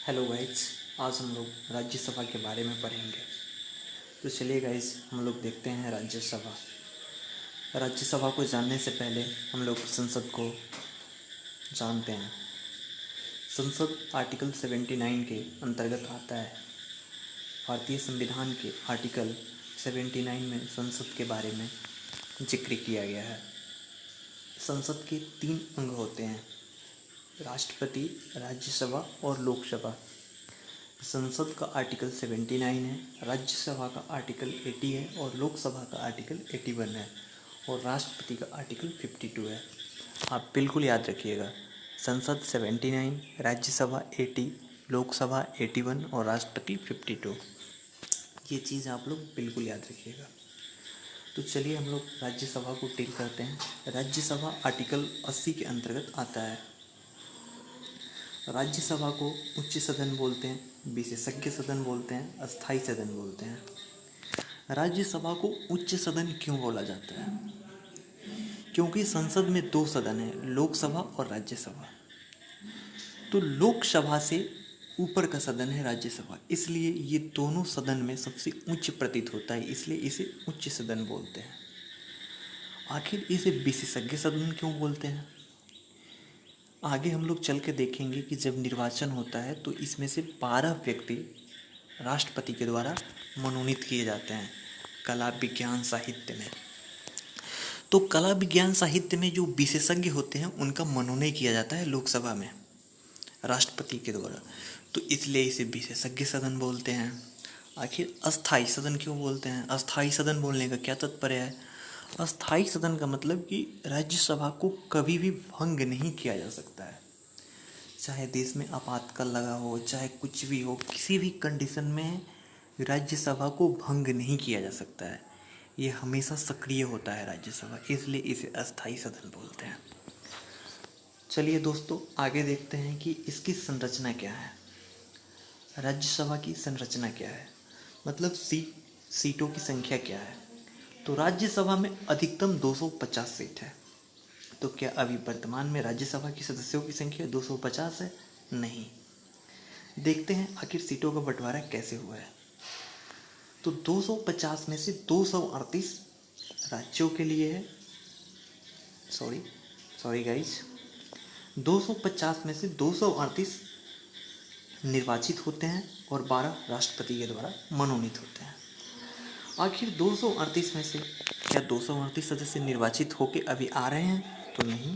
Hello guys. आज हम लोग राज्यसभा के बारे में पढ़ेंगे। तो चलिए गाइस, हम लोग देखते हैं राज्यसभा। राज्यसभा को जानने से पहले हम लोग संसद को जानते हैं। संसद आर्टिकल 79 के अंतर्गत आता है। भारतीय संविधान के आर्टिकल 79 में संसद के बारे में जिक्र किया गया है। संसद के 3 अंग होते हैं: राष्ट्रपति, राज्यसभा और लोकसभा। संसद का आर्टिकल 79 है, राज्यसभा का आर्टिकल 80 है और लोकसभा का आर्टिकल 81 है और राष्ट्रपति का आर्टिकल 52 है। आप बिल्कुल याद रखिएगा, संसद 79, राज्यसभा 80, लोकसभा 81 और राष्ट्रपति 52। ये चीज़ आप लोग बिल्कुल याद रखिएगा। तो चलिए हम लोग राज्यसभा को डील करते हैं। राज्यसभा आर्टिकल 80 के अंतर्गत आता है। राज्यसभा को उच्च सदन बोलते हैं, विशेषज्ञ सदन बोलते हैं, अस्थायी सदन बोलते हैं। राज्यसभा को उच्च सदन क्यों बोला जाता है? क्योंकि संसद में 2 सदन हैं, लोकसभा और राज्यसभा। तो लोकसभा से ऊपर का सदन है राज्यसभा, इसलिए ये दोनों सदन में सबसे उच्च प्रतीत होता है, इसलिए इसे उच्च सदन बोलते हैं। आखिर इसे विशेषज्ञ सदन क्यों बोलते हैं? आगे हम लोग चल के देखेंगे कि जब निर्वाचन होता है तो इसमें से 12 व्यक्ति राष्ट्रपति के द्वारा मनोनीत किए जाते हैं कला विज्ञान साहित्य में। तो कला विज्ञान साहित्य में जो विशेषज्ञ होते हैं उनका मनोनयन किया जाता है लोकसभा में राष्ट्रपति के द्वारा, तो इसलिए इसे विशेषज्ञ सदन बोलते हैं। आखिर अस्थायी सदन क्यों बोलते हैं? अस्थायी सदन बोलने का क्या तात्पर्य है? अस्थायी सदन का मतलब कि राज्यसभा को कभी भी भंग नहीं किया जा सकता है। चाहे देश में आपातकाल लगा हो, चाहे कुछ भी हो, किसी भी कंडीशन में राज्यसभा को भंग नहीं किया जा सकता है। ये हमेशा सक्रिय होता है राज्यसभा, इसलिए इसे अस्थायी सदन बोलते हैं। चलिए दोस्तों, आगे देखते हैं कि इसकी संरचना क्या है। राज्यसभा की संरचना क्या है, मतलब सीटों की संख्या क्या है। तो राज्यसभा में अधिकतम 250 सीट है। तो क्या अभी वर्तमान में राज्यसभा की सदस्यों की संख्या 250 है? नहीं। देखते हैं आखिर सीटों का बंटवारा कैसे हुआ है। तो 250 में से 238 राज्यों के लिए है। सॉरी गाइज, 250 में से 238 निर्वाचित होते हैं और 12 राष्ट्रपति के द्वारा मनोनीत होते हैं। आखिर 238 में से क्या 238 सदस्य निर्वाचित होकर अभी आ रहे हैं? तो नहीं,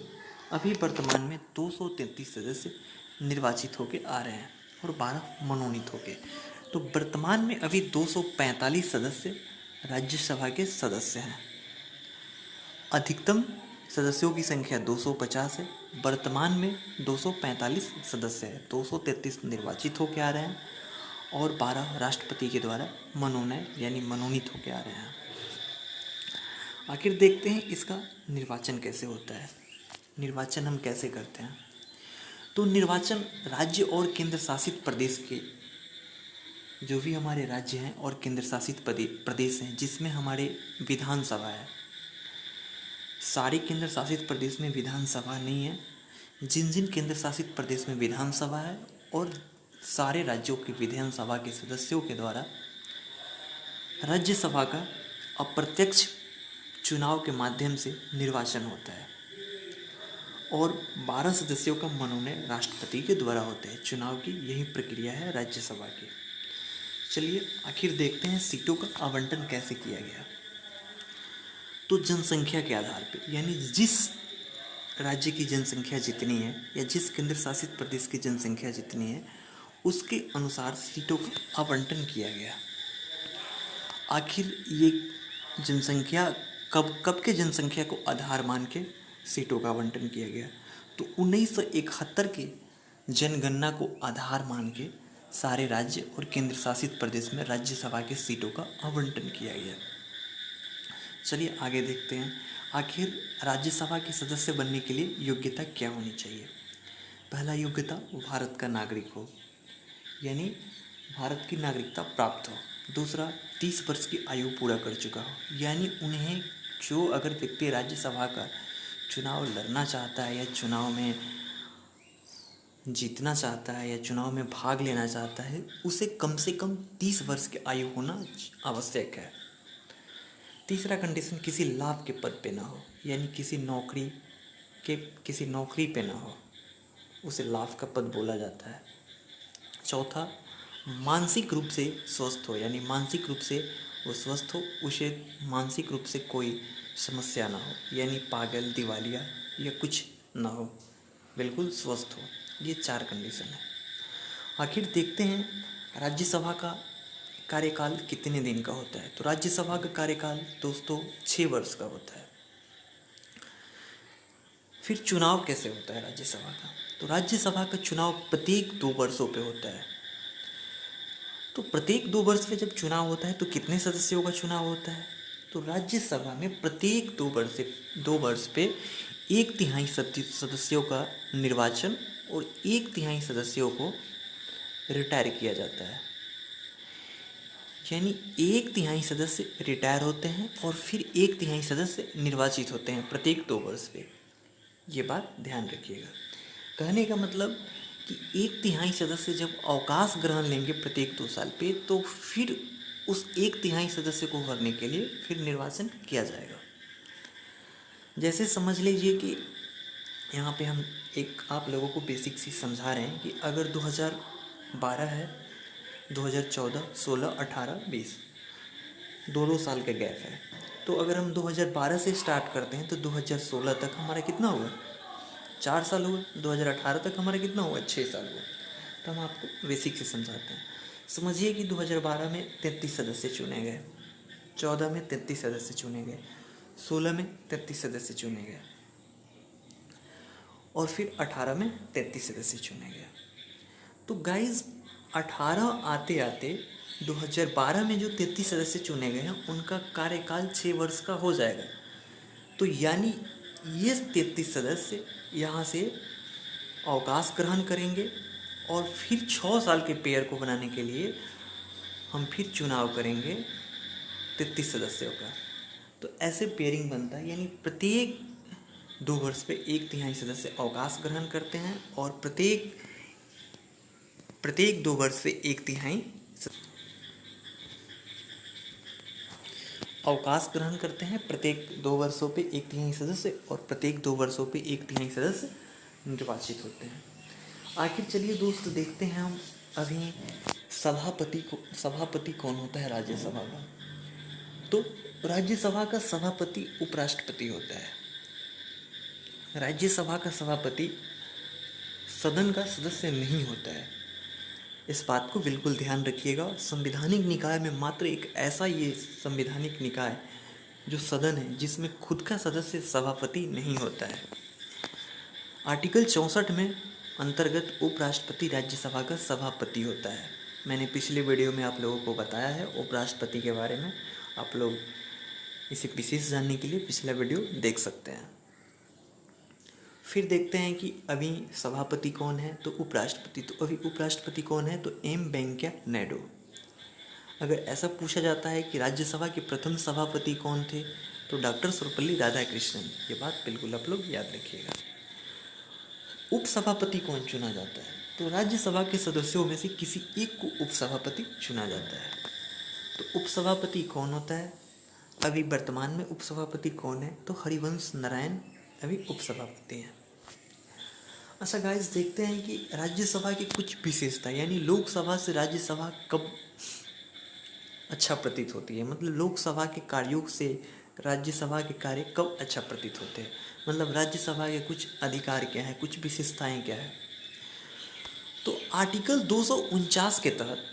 अभी वर्तमान में 233 सदस्य निर्वाचित होकर आ रहे हैं और 12 मनोनीत होके। तो वर्तमान में अभी 245 सदस्य राज्यसभा के सदस्य हैं। अधिकतम सदस्यों की संख्या 250 है, वर्तमान में 245 सदस्य है। 233 निर्वाचित होकर आ रहे हैं और 12 राष्ट्रपति के द्वारा मनोनयन यानी मनोनीत होकर आ रहे हैं। आखिर देखते हैं इसका निर्वाचन कैसे होता है। निर्वाचन हम कैसे करते हैं? तो निर्वाचन राज्य और केंद्र शासित प्रदेश के, जो भी हमारे राज्य हैं और केंद्र शासित प्रदेश हैं जिसमें हमारे विधानसभा है, सारे केंद्र शासित प्रदेश में विधानसभा नहीं है। जिन जिन केंद्र शासित प्रदेश में विधानसभा है और सारे राज्यों की विधानसभा के सदस्यों के द्वारा राज्यसभा का अप्रत्यक्ष चुनाव के माध्यम से निर्वाचन होता है और 12 सदस्यों का मनोनयन राष्ट्रपति के द्वारा होता है। चुनाव की यही प्रक्रिया है राज्यसभा की। चलिए आखिर देखते हैं सीटों का आवंटन कैसे किया गया। तो जनसंख्या के आधार पर, यानी जिस राज्य की जनसंख्या जितनी है या जिस केंद्र शासित प्रदेश की जनसंख्या जितनी है उसके अनुसार सीटों का आवंटन किया गया। आखिर ये जनसंख्या कब के जनसंख्या को आधार मान के सीटों का आवंटन किया गया? तो 1971 के जनगणना को आधार मान के सारे राज्य और केंद्र शासित प्रदेश में राज्यसभा के सीटों का आवंटन किया गया। चलिए आगे देखते हैं, आखिर राज्यसभा के सदस्य बनने के लिए योग्यता क्या होनी चाहिए। पहला योग्यता, भारत का नागरिक हो, यानी भारत की नागरिकता प्राप्त हो। दूसरा, 30 वर्ष की आयु पूरा कर चुका हो, यानी उन्हें जो अगर व्यक्ति राज्यसभा का चुनाव लड़ना चाहता है या चुनाव में जीतना चाहता है या चुनाव में भाग लेना चाहता है उसे कम से कम 30 वर्ष की आयु होना आवश्यक है। तीसरा कंडीशन, किसी लाभ के पद पे ना हो, यानी किसी नौकरी पे ना हो, उसे लाभ का पद बोला जाता है। चौथा, मानसिक रूप से स्वस्थ हो, यानी मानसिक रूप से वो स्वस्थ हो, उसे मानसिक रूप से कोई समस्या ना हो, यानी पागल, दिवालिया या कुछ ना हो, बिल्कुल स्वस्थ हो। ये 4 कंडीशन है। आखिर देखते हैं राज्यसभा का कार्यकाल कितने दिन का होता है। तो राज्यसभा का कार्यकाल दोस्तों 6 वर्ष का होता है। फिर चुनाव कैसे होता है राज्यसभा का? तो राज्यसभा का चुनाव प्रत्येक 2 वर्षों पे होता है। तो प्रत्येक 2 वर्ष पे जब चुनाव होता है तो कितने सदस्यों का चुनाव होता है? तो राज्यसभा में प्रत्येक 2 वर्ष पे 1/3 सदस्यों का निर्वाचन और 1/3 सदस्यों को रिटायर किया जाता है। यानी 1/3 सदस्य रिटायर होते हैं और फिर 1/3 सदस्य निर्वाचित होते हैं प्रत्येक 2 वर्ष पे। ये बात ध्यान रखिएगा। कहने का मतलब कि 1/3 सदस्य जब अवकाश ग्रहण लेंगे प्रत्येक 2 साल पे, तो फिर उस 1/3 सदस्य को भरने के लिए फिर निर्वाचन किया जाएगा। जैसे समझ लीजिए कि यहाँ पे हम एक आप लोगों को बेसिक सी समझा रहे हैं कि अगर 2012 है, 2014, 16, 18, 20 2 साल का गैप है। तो अगर हम 2012 से स्टार्ट करते हैं तो 2016 तक हमारा कितना हुआ? 4 साल हुआ। 2018 तक हमारा कितना हुआ? 6 साल हुआ। तो हम आपको बेसिक से समझाते हैं। समझिए कि 2012 में 33 सदस्य चुने गए, 14 में 33 सदस्य चुने गए, 16 में 33 सदस्य चुने गए और फिर 18 में 33 सदस्य चुने गए। तो गाइज 18 आते आते 2012 में जो 33 सदस्य चुने गए हैं उनका कार्यकाल 6 वर्ष का हो जाएगा। तो यानी ये 33 सदस्य यहाँ से अवकाश ग्रहण करेंगे और फिर 6 साल के पेयर को बनाने के लिए हम फिर चुनाव करेंगे 33 सदस्यों का। तो ऐसे पेयरिंग बनता है, यानी प्रत्येक 2 वर्ष पे 1/3 सदस्य अवकाश ग्रहण करते हैं और प्रत्येक 2 वर्ष पे 1/3 अवकाश ग्रहण करते हैं। प्रत्येक 2 वर्षों पे 1/3 सदस्य और प्रत्येक 2 वर्षों पे 1/3 सदस्य निर्वाचित होते हैं। आखिर चलिए दोस्त देखते हैं हम अभी सभापति कौन होता है राज्यसभा का। तो राज्यसभा का सभापति उपराष्ट्रपति होता है। राज्यसभा का सभापति सदन का सदस्य नहीं होता है। इस बात को बिल्कुल ध्यान रखिएगा। संवैधानिक निकाय में मात्र एक ऐसा ये संवैधानिक निकाय जो सदन है जिसमें खुद का सदस्य सभापति नहीं होता है। आर्टिकल 64 में अंतर्गत उपराष्ट्रपति राज्यसभा का सभापति होता है। मैंने पिछले वीडियो में आप लोगों को बताया है उपराष्ट्रपति के बारे में। आप लोग इसे विशेष जानने के लिए पिछला वीडियो देख सकते हैं। फिर देखते हैं कि अभी सभापति कौन है। तो उपराष्ट्रपति। तो अभी उपराष्ट्रपति कौन है? तो एम वेंकैया नायडू। अगर ऐसा पूछा जाता है कि राज्यसभा के प्रथम सभापति कौन थे, तो डॉक्टर सर्वपल्ली राधाकृष्णन। ये बात बिल्कुल आप लोग याद रखिएगा। उपसभापति कौन चुना जाता है? तो राज्यसभा के सदस्यों में से किसी एक को उपसभापति चुना जाता है। तो उपसभापति कौन होता है? अभी वर्तमान में उपसभापति कौन है? तो हरिवंश नारायण अभी उपसभापति हैं। अच्छा गाइस, देखते हैं कि राज्यसभा की कुछ विशेषता, यानी लोकसभा से राज्यसभा कब अच्छा प्रतीत होती है। मतलब लोकसभा के कार्यों से राज्यसभा के कार्य कब अच्छा प्रतीत होते हैं। मतलब राज्यसभा के कुछ अधिकार क्या है, कुछ विशेषताएं क्या है। तो आर्टिकल 249 के तहत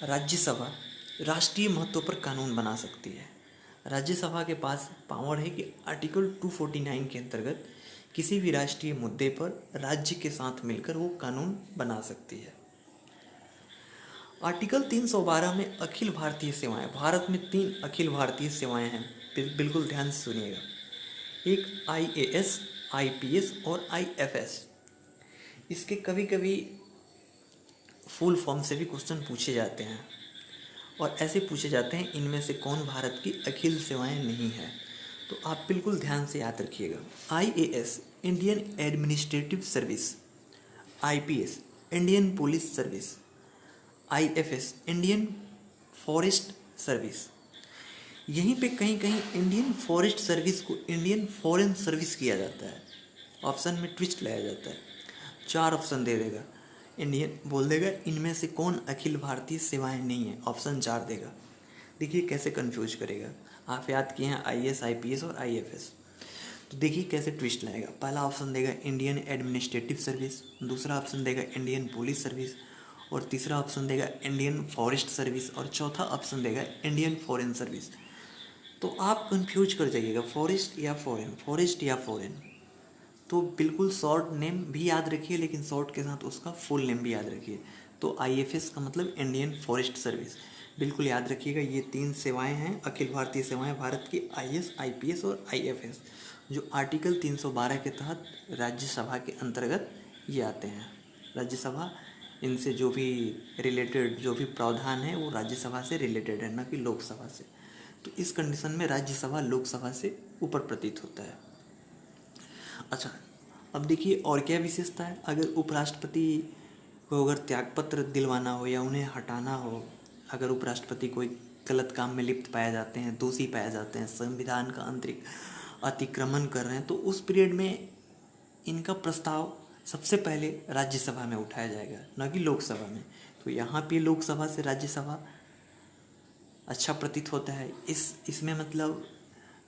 राज्यसभा राष्ट्रीय महत्व पर कानून बना सकती है। राज्यसभा के पास पावर है कि आर्टिकल 249 के अंतर्गत किसी भी राष्ट्रीय मुद्दे पर राज्य के साथ मिलकर वो कानून बना सकती है। आर्टिकल 312 में अखिल भारतीय सेवाएं। भारत में 3 अखिल भारतीय सेवाएं हैं, बिल्कुल ध्यान से सुनिएगा। एक IAS, IPS और IFS। इसके कभी कभी फुल फॉर्म से भी क्वेश्चन पूछे जाते हैं और ऐसे पूछे जाते हैं इनमें से कौन भारत की अखिल सेवाएं नहीं है। तो आप बिल्कुल ध्यान से याद रखिएगा। IAS Indian administrative service, IPS Indian police service, IFS Indian forest service. यहीं पे कहीं कहीं इंडियन फॉरेस्ट सर्विस को इंडियन फॉरेन सर्विस किया जाता है, ऑप्शन में ट्विस्ट लाया जाता है। 4 ऑप्शन दे देगा, इंडियन बोल देगा इनमें से कौन अखिल भारतीय सेवाएं नहीं है, ऑप्शन 4 देगा। देखिए कैसे कंफ्यूज करेगा। आप याद किए हैं IAS IPS और IFS, तो देखिए कैसे ट्विस्ट लाएगा। पहला ऑप्शन देगा इंडियन एडमिनिस्ट्रेटिव सर्विस, दूसरा ऑप्शन देगा इंडियन पुलिस सर्विस, और तीसरा ऑप्शन देगा इंडियन फॉरेस्ट सर्विस, और चौथा ऑप्शन देगा इंडियन फॉरेन सर्विस। तो आप कंफ्यूज कर जाइएगा, फॉरेस्ट या फॉरेन, फॉरेस्ट या फॉरेन। तो बिल्कुल शॉर्ट नेम भी याद रखिए, लेकिन शॉर्ट के साथ उसका फुल नेम भी याद रखिए। तो IFS का मतलब इंडियन फॉरेस्ट सर्विस, बिल्कुल याद रखिएगा। ये 3 सेवाएं हैं, अखिल भारतीय सेवाएं भारत की, IAS IPS और IFS, जो आर्टिकल 312 के तहत राज्यसभा के अंतर्गत ये आते हैं। राज्यसभा इनसे जो भी रिलेटेड जो भी प्रावधान है वो राज्यसभा से रिलेटेड है, न कि लोकसभा से। तो इस कंडीशन में राज्यसभा लोकसभा से ऊपर प्रतीत होता है। अच्छा, अब देखिए और क्या विशेषता है। अगर उपराष्ट्रपति को अगर त्यागपत्र दिलवाना हो या उन्हें हटाना हो, अगर उपराष्ट्रपति कोई गलत काम में लिप्त पाए जाते हैं, दोषी पाए जाते हैं, संविधान का अतिक्रमण कर रहे हैं, तो उस पीरियड में इनका प्रस्ताव सबसे पहले राज्यसभा में उठाया जाएगा, न कि लोकसभा में। तो यहाँ पे लोकसभा से राज्यसभा अच्छा प्रतीत होता है। इसमें मतलब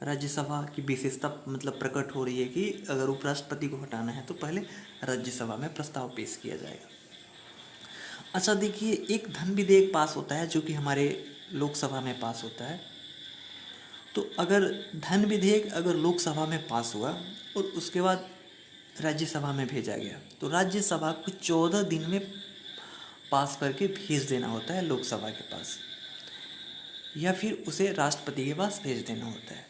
राज्यसभा की विशेषता मतलब प्रकट हो रही है कि अगर उपराष्ट्रपति को हटाना है तो पहले राज्यसभा में प्रस्ताव पेश किया जाएगा। अच्छा देखिए, एक धन विधेयक पास होता है जो कि हमारे लोकसभा में पास होता है। तो अगर धन विधेयक अगर लोकसभा में पास हुआ और उसके बाद राज्यसभा में भेजा गया, तो राज्यसभा को 14 दिन में पास करके भेज देना होता है लोकसभा के पास, या फिर उसे राष्ट्रपति के पास भेज देना होता है।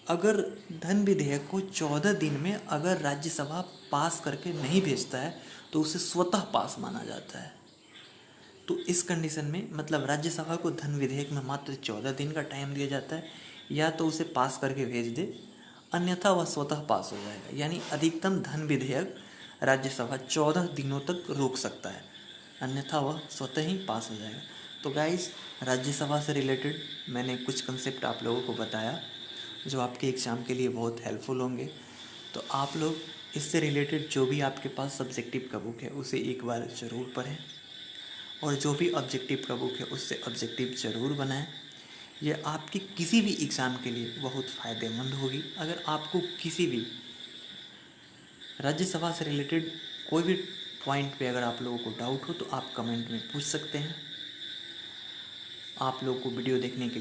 अगर धन विधेयक को 14 दिन में अगर राज्यसभा पास करके नहीं भेजता है तो उसे स्वतः पास माना जाता है। तो इस कंडीशन में मतलब राज्यसभा को धन विधेयक में मात्र 14 दिन का टाइम दिया जाता है, या तो उसे पास करके भेज दे, अन्यथा वह स्वतः पास हो जाएगा। यानी अधिकतम धन विधेयक राज्यसभा 14 दिनों तक रोक सकता है, अन्यथा वह स्वतः ही पास हो जाएगा। तो गाइस, राज्यसभा से रिलेटेड मैंने कुछ कंसेप्ट आप लोगों को बताया जो आपके एग्ज़ाम के लिए बहुत हेल्पफुल होंगे। तो आप लोग इससे रिलेटेड जो भी आपके पास सब्जेक्टिव का बुक है उसे एक बार ज़रूर पढ़ें, और जो भी ऑब्जेक्टिव का बुक है उससे ऑब्जेक्टिव ज़रूर बनाएं। यह आपके किसी भी एग्ज़ाम के लिए बहुत फ़ायदेमंद होगी। अगर आपको किसी भी राज्यसभा से रिलेटेड कोई भी पॉइंट पे अगर आप लोगों को डाउट हो तो आप कमेंट में पूछ सकते हैं। आप लोग को वीडियो देखने के लिए